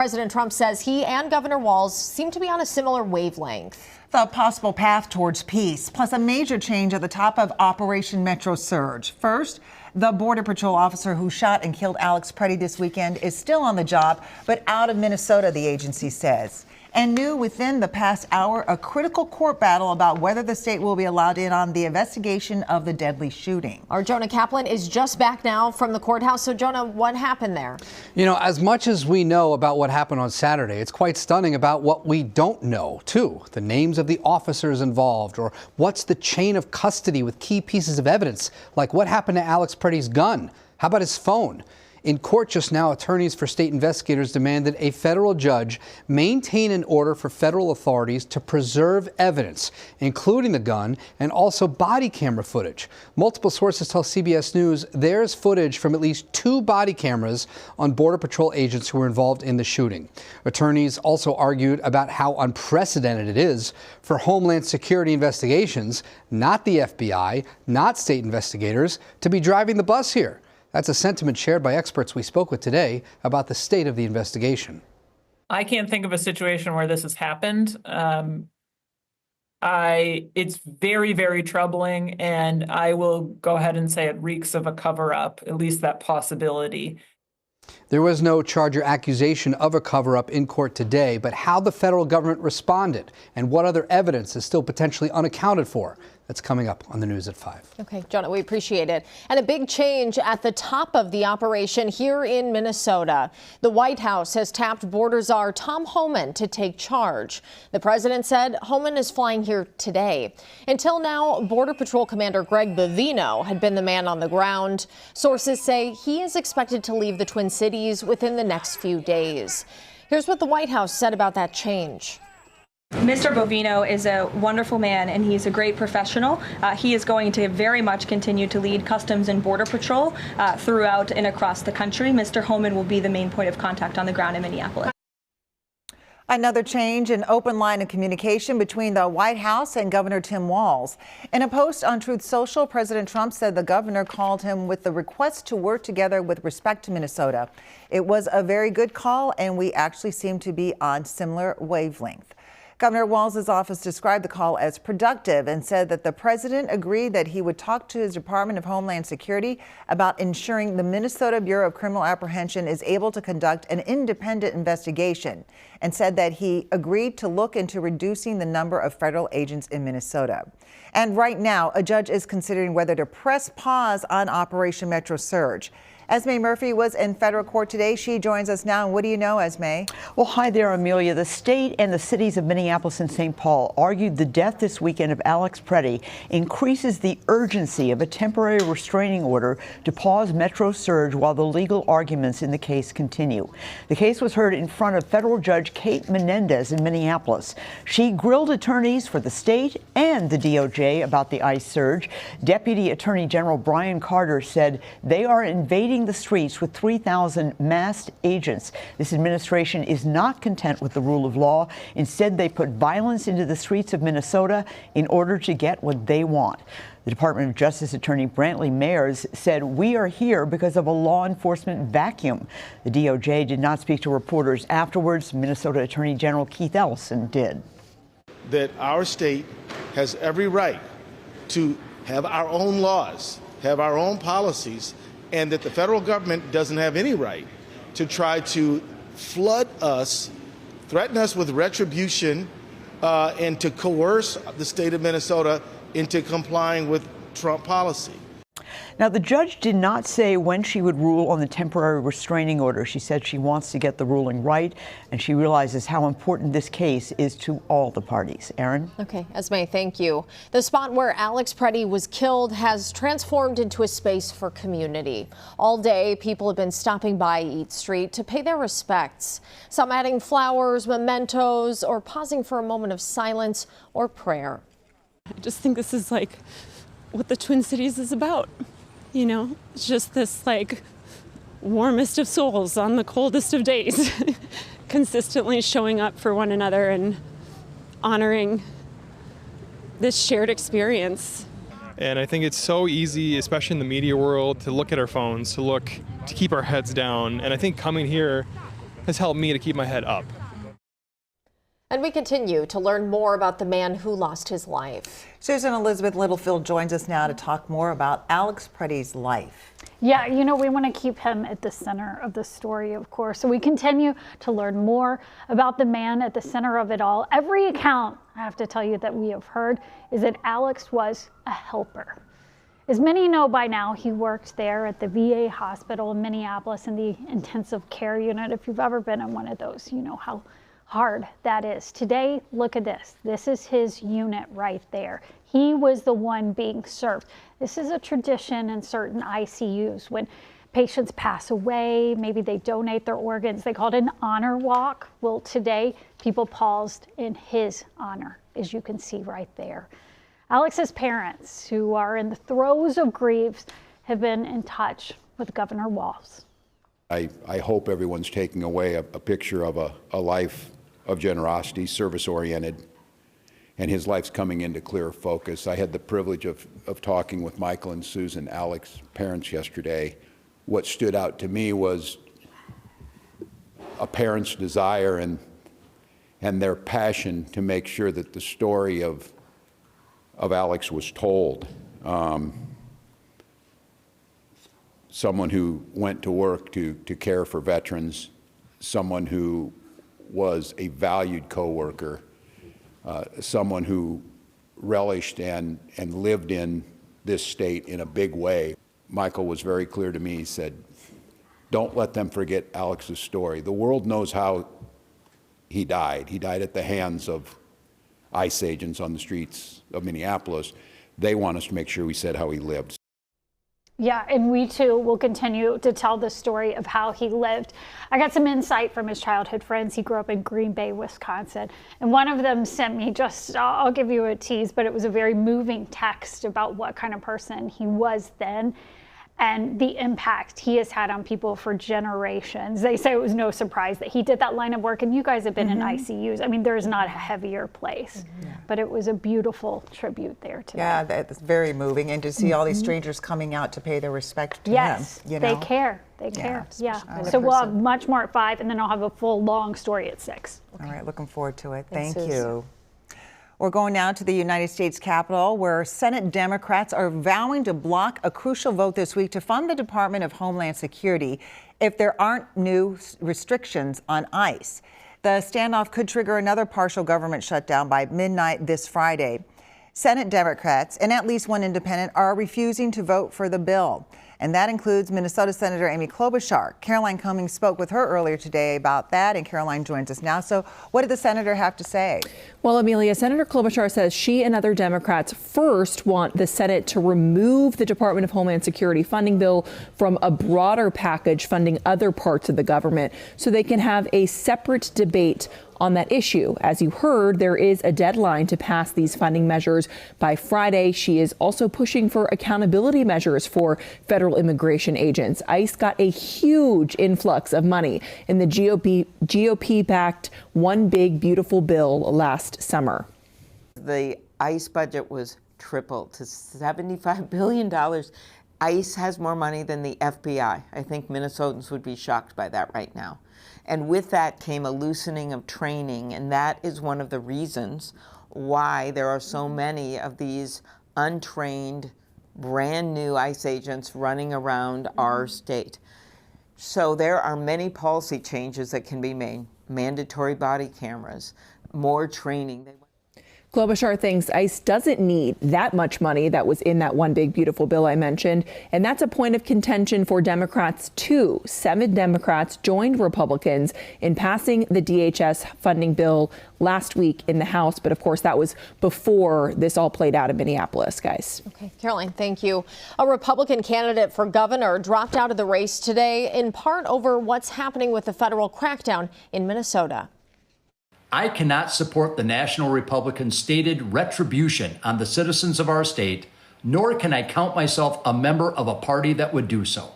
President Trump says he and Governor Walz seem to be on a similar wavelength. The possible path towards peace, plus a major change at the top of Operation Metro Surge. First, the Border Patrol officer who shot and killed Alex Preddy this weekend is still on the job, but out of Minnesota, the agency says. And new within the past hour, a critical court battle about whether the state will be allowed in on the investigation of the deadly shooting. Our Jonah Kaplan is just back now from the courthouse. So, Jonah, what happened there? You know, as much as we know about what happened on Saturday, it's quite stunning about what we don't know, too. The names of the officers involved, or what's the chain of custody with key pieces of evidence, like what happened to Alex Preddy's gun? How about his phone? In court just now, attorneys for state investigators demanded a federal judge maintain an order for federal authorities to preserve evidence, including the gun and also body camera footage. Multiple sources tell CBS News there's footage from at least 2 body cameras on Border Patrol agents who were involved in the shooting. Attorneys also argued about how unprecedented it is for Homeland Security investigations, not the FBI, not state investigators, to be driving the bus here. That's a sentiment shared by experts we spoke with today about the state of the investigation. I can't think of a situation where this has happened. It's very, very troubling, and I will go ahead and say it reeks of a cover-up, at least that possibility. There was no charge or accusation of a cover-up in court today, but how the federal government responded and what other evidence is still potentially unaccounted for. That's coming up on the news at 5. Okay, Jonah, we appreciate it. And a big change at the top of the operation here in Minnesota. The White House has tapped border czar Tom Homan to take charge. The president said Homan is flying here today. Until now, Border Patrol Commander Greg Bovino had been the man on the ground. Sources say he is expected to leave the Twin Cities within the next few days. Here's what the White House said about that change. Mr. Bovino is a wonderful man, and he's a great professional. He is going to very much continue to lead Customs and Border Patrol throughout and across the country. Mr. Homan will be the main point of contact on the ground in Minneapolis. Another change, an open line of communication between the White House and Governor Tim Walz. In a post on Truth Social, President Trump said the governor called him with the request to work together with respect to Minnesota. It was a very good call, and we actually seem to be on similar wavelength. Governor Walz's office described the call as productive and said that the president agreed that he would talk to his Department of Homeland Security about ensuring the Minnesota Bureau of Criminal Apprehension is able to conduct an independent investigation, and said that he agreed to look into reducing the number of federal agents in Minnesota. And right now, a judge is considering whether to press pause on Operation Metro Surge. Esme Murphy was in federal court today. She joins us now. And what do you know, Esme? Well, hi there, Amelia. The state and the cities of Minneapolis and St. Paul argued the death this weekend of Alex Preddy increases the urgency of a temporary restraining order to pause Metro Surge while the legal arguments in the case continue. The case was heard in front of federal judge Kate Menendez in Minneapolis. She grilled attorneys for the state and the DOJ about the ICE surge. Deputy Attorney General Brian Carter said they are invading the streets with 3,000 masked agents. This administration is not content with the rule of law. Instead, they put violence into the streets of Minnesota in order to get what they want. The Department of Justice Attorney Brantley Mayers said, "We are here because of a law enforcement vacuum." The DOJ did not speak to reporters afterwards. Minnesota Attorney General Keith Ellison did. That our state has every right to have our own laws, have our own policies, and that the federal government doesn't have any right to try to flood us, threaten us with retribution, and to coerce the state of Minnesota into complying with Trump policy. Now, the judge did not say when she would rule on the temporary restraining order. She said she wants to get the ruling right, and she realizes how important this case is to all the parties. Aaron? Okay, Esme, thank you. The spot where Alex Preddy was killed has transformed into a space for community. All day, people have been stopping by Eat Street to pay their respects. Some adding flowers, mementos, or pausing for a moment of silence or prayer. I just think this is like what the Twin Cities is about. You know, it's just this like warmest of souls on the coldest of days, consistently showing up for one another and honoring this shared experience. And I think it's so easy, especially in the media world, to look at our phones, to keep our heads down. And I think coming here has helped me to keep my head up. And we continue to learn more about the man who lost his life. Susan Elizabeth Littlefield joins us now to talk more about Alex Preddy's life. Yeah, you know, we want to keep him at the center of the story, of course. So we continue to learn more about the man at the center of it all. Every account, I have to tell you, that we have heard is that Alex was a helper. As many know by now, he worked there at the VA hospital in Minneapolis in the intensive care unit. If you've ever been in one of those, you know how hard that is. Today, look at this. This is his unit right there. He was the one being served. This is a tradition in certain ICUs. When patients pass away, maybe they donate their organs, they call it an honor walk. Well, today, people paused in his honor, as you can see right there. Alex's parents, who are in the throes of grief, have been in touch with Governor Walz. I hope everyone's taking away a picture of a life of generosity, service-oriented, and his life's coming into clear focus. I had the privilege of talking with Michael and Susan, Alex's parents, yesterday. What stood out to me was a parent's desire and their passion to make sure that the story of Alex was told. Someone who went to work to care for veterans, someone who was a valued coworker, someone who relished and lived in this state in a big way. Michael was very clear to me. He said, don't let them forget Alex's story. The world knows how he died. He died at the hands of ICE agents on the streets of Minneapolis. They want us to make sure we said how he lived. Yeah, and we too will continue to tell the story of how he lived. I got some insight from his childhood friends. He grew up in Green Bay, Wisconsin. And one of them sent me I'll give you a tease, but it was a very moving text about what kind of person he was then and the impact he has had on people for generations. They say it was no surprise that he did that line of work, and you guys have been in ICUs. I mean, there's not a heavier place, but it was a beautiful tribute there today. Yeah, that's very moving, and to see all these strangers coming out to pay their respect to yes, him. You know? they care. They care. Yeah. So we'll have much more at 5, and then I'll have a full long story at 6. Okay. All right, looking forward to it. Thanks, Thank Susan. you. We're going now to the United States Capitol, where Senate Democrats are vowing to block a crucial vote this week to fund the Department of Homeland Security if there aren't new restrictions on ICE. The standoff could trigger another partial government shutdown by midnight this Friday. Senate Democrats and at least one independent are refusing to vote for the bill. And that includes Minnesota Senator Amy Klobuchar. Caroline Cummings spoke with her earlier today about that, and Caroline joins us now. So what did the senator have to say? Well, Amelia, Senator Klobuchar says she and other Democrats first want the Senate to remove the Department of Homeland Security funding bill from a broader package funding other parts of the government so they can have a separate debate on that issue. As you heard, there is a deadline to pass these funding measures by Friday. She is also pushing for accountability measures for federal immigration agents. ICE got a huge influx of money in the GOP-backed One Big Beautiful Bill last summer. The ICE budget was tripled to $75 billion. ICE has more money than the FBI. I think Minnesotans would be shocked by that right now. And with that came a loosening of training, and that is one of the reasons why there are so many of these untrained, brand new ICE agents running around our state. So there are many policy changes that can be made. Mandatory body cameras, more training. Klobuchar thinks ICE doesn't need that much money that was in that One Big Beautiful Bill I mentioned, and that's a point of contention for Democrats too. 7 Democrats joined Republicans in passing the DHS funding bill last week in the House, but of course that was before this all played out in Minneapolis, guys. Okay, Caroline, thank you. A Republican candidate for governor dropped out of the race today, in part over what's happening with the federal crackdown in Minnesota. I cannot support the National Republican's stated retribution on the citizens of our state, nor can I count myself a member of a party that would do so.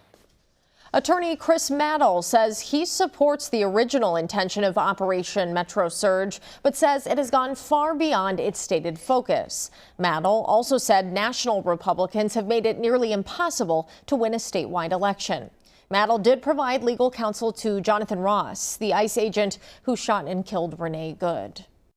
Attorney Chris Maddle says he supports the original intention of Operation Metro Surge, but says it has gone far beyond its stated focus. Maddle also said national Republicans have made it nearly impossible to win a statewide election. Mattel did provide legal counsel to Jonathan Ross, the ICE agent who shot and killed Renee Good.